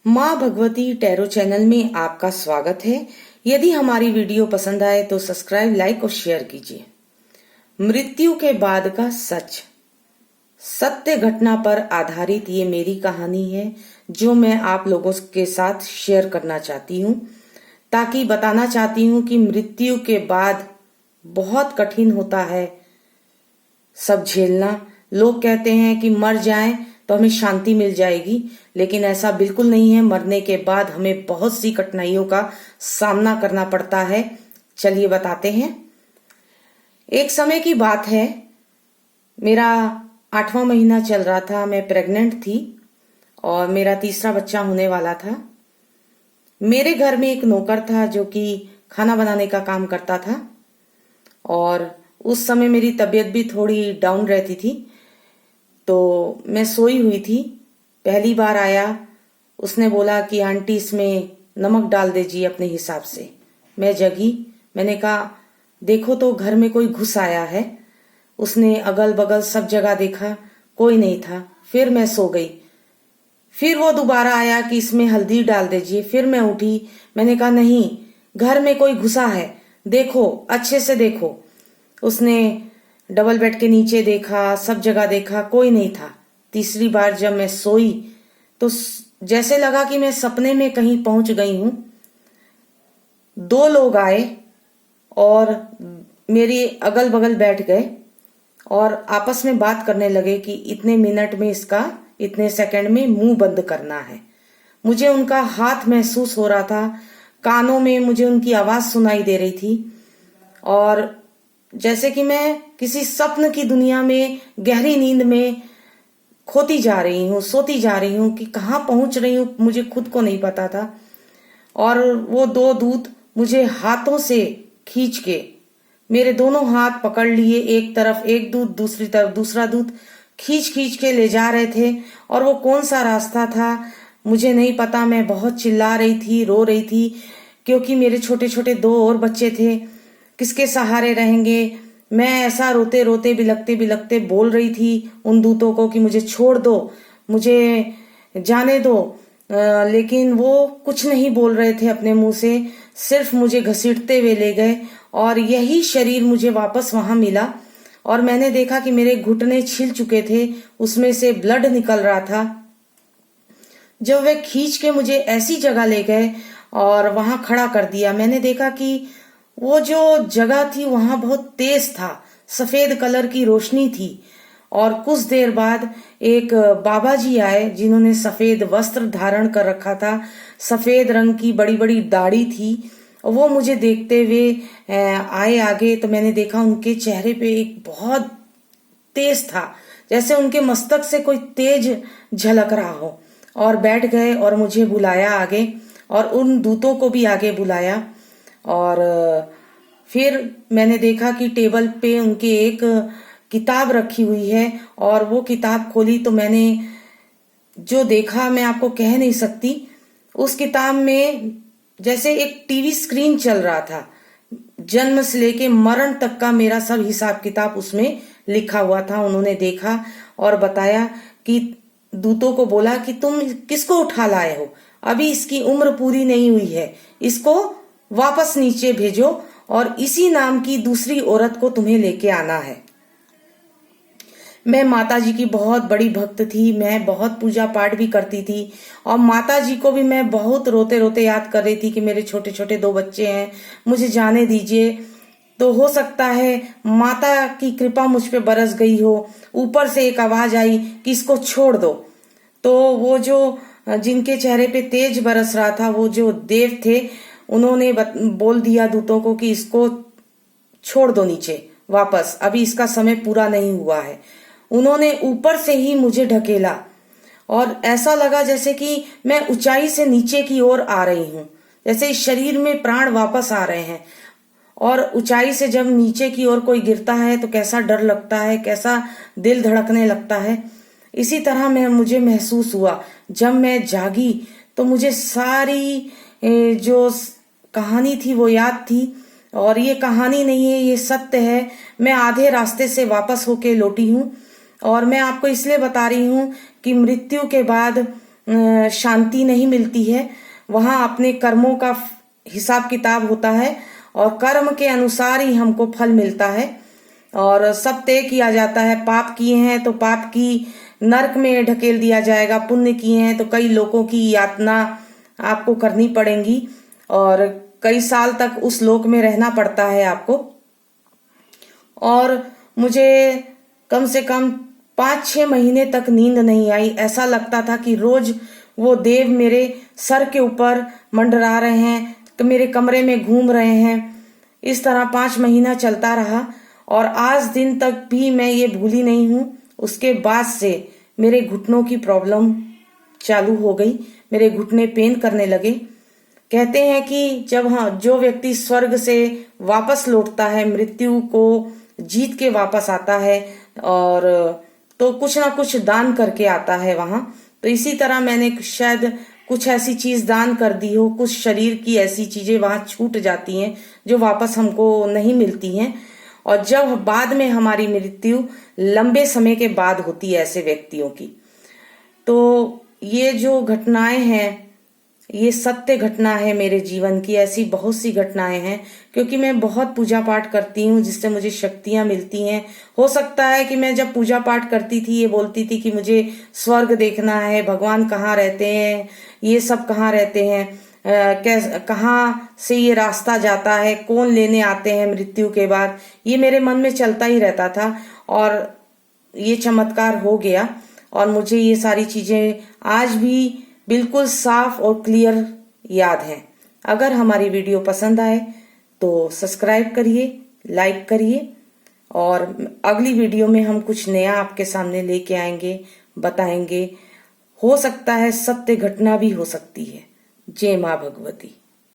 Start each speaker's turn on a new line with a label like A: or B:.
A: माँ Bhagwati tarot channel में आपका स्वागत है। यदि हमारी वीडियो पसंद आए तो सब्सक्राइब, लाइक और शेयर कीजिए। मृत्यु के बाद का सच, सत्य घटना पर आधारित ये मेरी कहानी है जो मैं आप लोगों के साथ शेयर करना चाहती हूँ, ताकि बताना चाहती हूँ कि मृत्यु के बाद बहुत कठिन होता है सब झेलना। लोग कहते हैं कि मर जाएं तो हमें शांति मिल जाएगी, लेकिन ऐसा बिल्कुल नहीं है। मरने के बाद हमें बहुत सी कठिनाइयों का सामना करना पड़ता है। चलिए बताते हैं। एक समय की बात है, मेरा 8वां महीना चल रहा था, मैं प्रेग्नेंट थी और मेरा तीसरा बच्चा होने वाला था। मेरे घर में एक नौकर था जो कि खाना बनाने का काम करता था और उस समय मेरी तबीयत भी थोड़ी डाउन रहती थी। तो मैं सोई हुई थी, पहली बार आया। उसने बोला कि आंटी इसमें नमक डाल दीजिए अपने हिसाब से। मैं जगी, मैंने कहा देखो तो घर में कोई घुस आया है। उसने अगल बगल सब जगह देखा, कोई नहीं था। फिर मैं सो गई। फिर वो दोबारा आया कि इसमें हल्दी डाल दीजिए। फिर मैं उठी, मैंने कहा नहीं, घर में कोई घुसा है, देखो अच्छे से देखो। उसने डबल बेड के नीचे देखा, सब जगह देखा, कोई नहीं था। तीसरी बार जब मैं सोई तो जैसे लगा कि मैं सपने में कहीं पहुंच गई हूं। 2 लोग आए और मेरे अगल बगल बैठ गए और आपस में बात करने लगे कि इतने मिनट में इसका, इतने सेकंड में मुंह बंद करना है। मुझे उनका हाथ महसूस हो रहा था, कानों में मुझे उनकी आवाज सुनाई दे रही थी और जैसे कि मैं किसी स्वप्न की दुनिया में, गहरी नींद में खोती जा रही हूँ, सोती जा रही हूँ कि कहाँ पहुंच रही हूँ मुझे खुद को नहीं पता था। और वो 2 दूत मुझे हाथों से खींच के, मेरे दोनों हाथ पकड़ लिए, एक तरफ एक दूत, दूसरी तरफ दूसरा दूत, खींच खींच के ले जा रहे थे। और वो कौन सा रास्ता था मुझे नहीं पता। मैं बहुत चिल्ला रही थी, रो रही थी, क्योंकि मेरे छोटे छोटे 2 और बच्चे थे। किसके सहारे रहेंगे? मैं ऐसा रोते रोते, बिलखते बिलखते बोल रही थी उन दूतों को कि मुझे छोड़ दो, मुझे जाने दो। लेकिन वो कुछ नहीं बोल रहे थे अपने मुंह से, सिर्फ मुझे घसीटते हुए ले गए और यही शरीर मुझे वापस वहां मिला। और मैंने देखा कि मेरे घुटने छिल चुके थे, उसमें से ब्लड निकल रहा था। जब वे खींच के मुझे ऐसी जगह ले गए और वहां खड़ा कर दिया, मैंने देखा कि वो जो जगह थी वहां बहुत तेज था, सफेद कलर की रोशनी थी। और कुछ देर बाद एक बाबा जी आए जिन्होंने सफेद वस्त्र धारण कर रखा था, सफेद रंग की बड़ी बड़ी दाढ़ी थी। वो मुझे देखते हुए आए आगे। तो मैंने देखा उनके चेहरे पे एक बहुत तेज था, जैसे उनके मस्तक से कोई तेज झलक रहा हो। और बैठ गए और मुझे बुलाया आगे और उन दूतों को भी आगे बुलाया। और फिर मैंने देखा कि टेबल पे उनके एक किताब रखी हुई है और वो किताब खोली तो मैंने जो देखा मैं आपको कह नहीं सकती। उस किताब में जैसे एक टीवी स्क्रीन चल रहा था, जन्म से लेके मरण तक का मेरा सब हिसाब किताब उसमें लिखा हुआ था। उन्होंने देखा और बताया कि दूतों को बोला कि तुम किसको उठा लाए हो, अभी इसकी उम्र पूरी नहीं हुई है, इसको वापस नीचे भेजो और इसी नाम की दूसरी औरत को तुम्हें लेके आना है। मैं माता जी की बहुत बड़ी भक्त थी, मैं बहुत पूजा पाठ भी करती थी और माता जी को भी मैं बहुत रोते रोते याद कर रही थी कि मेरे छोटे छोटे 2 बच्चे हैं, मुझे जाने दीजिए। तो हो सकता है माता की कृपा मुझ पे बरस गई हो। ऊपर से एक आवाज आई कि इसको छोड़ दो। तो वो जो जिनके चेहरे पे तेज बरस रहा था, वो जो देव थे, उन्होंने बोल दिया दूतों को कि इसको छोड़ दो नीचे वापस, अभी इसका समय पूरा नहीं हुआ है। उन्होंने ऊपर से ही मुझे ढकेला और ऐसा लगा जैसे कि मैं ऊंचाई से नीचे की ओर आ रही हूँ, जैसे इस शरीर में प्राण वापस आ रहे हैं। और ऊंचाई से जब नीचे की ओर कोई गिरता है तो कैसा डर लगता है, कैसा दिल धड़कने लगता है। इसी तरह मुझे महसूस हुआ। जब मैं जागी तो मुझे सारी जो कहानी थी वो याद थी। और ये कहानी नहीं है, ये सत्य है। मैं आधे रास्ते से वापस होके लौटी हूँ और मैं आपको इसलिए बता रही हूँ कि मृत्यु के बाद शांति नहीं मिलती है। वहां अपने कर्मों का हिसाब किताब होता है और कर्म के अनुसार ही हमको फल मिलता है और सब तय किया जाता है। पाप किए हैं तो पाप की नरक में ढकेल दिया जाएगा, पुण्य किए हैं तो कई लोगों की यातना आपको करनी पड़ेगी और कई साल तक उस लोक में रहना पड़ता है आपको। और मुझे कम से कम 5-6 महीने तक नींद नहीं आई। ऐसा लगता था कि रोज वो देव मेरे सर के ऊपर मंडरा रहे हैं, मेरे कमरे में घूम रहे हैं। इस तरह 5 महीना चलता रहा और आज दिन तक भी मैं ये भूली नहीं हूँ। उसके बाद से मेरे घुटनों की प्रॉब्लम चालू हो गई, मेरे घुटने पेन करने लगे। कहते हैं कि जब जो व्यक्ति स्वर्ग से वापस लौटता है, मृत्यु को जीत के वापस आता है और तो कुछ ना कुछ दान करके आता है वहां। तो इसी तरह मैंने शायद कुछ ऐसी चीज दान कर दी हो, कुछ शरीर की ऐसी चीजें वहां छूट जाती हैं जो वापस हमको नहीं मिलती हैं। और जब बाद में हमारी मृत्यु लंबे समय के बाद होती है ऐसे व्यक्तियों की, तो ये जो घटनाएं हैं ये सत्य घटना है मेरे जीवन की। ऐसी बहुत सी घटनाएं हैं क्योंकि मैं बहुत पूजा पाठ करती हूँ जिससे मुझे शक्तियां मिलती हैं। हो सकता है कि मैं जब पूजा पाठ करती थी ये बोलती थी कि मुझे स्वर्ग देखना है, भगवान कहाँ रहते हैं, ये सब कहाँ रहते हैं, कहाँ से ये रास्ता जाता है, कौन लेने आते हैं मृत्यु के बाद, ये मेरे मन में चलता ही रहता था। और ये चमत्कार हो गया और मुझे ये सारी चीजें आज भी बिल्कुल साफ और क्लियर याद है। अगर हमारी वीडियो पसंद आए तो सब्सक्राइब करिए, लाइक करिए और अगली वीडियो में हम कुछ नया आपके सामने लेके आएंगे, बताएंगे। हो सकता है सत्य घटना भी हो सकती है। जय मां भगवती।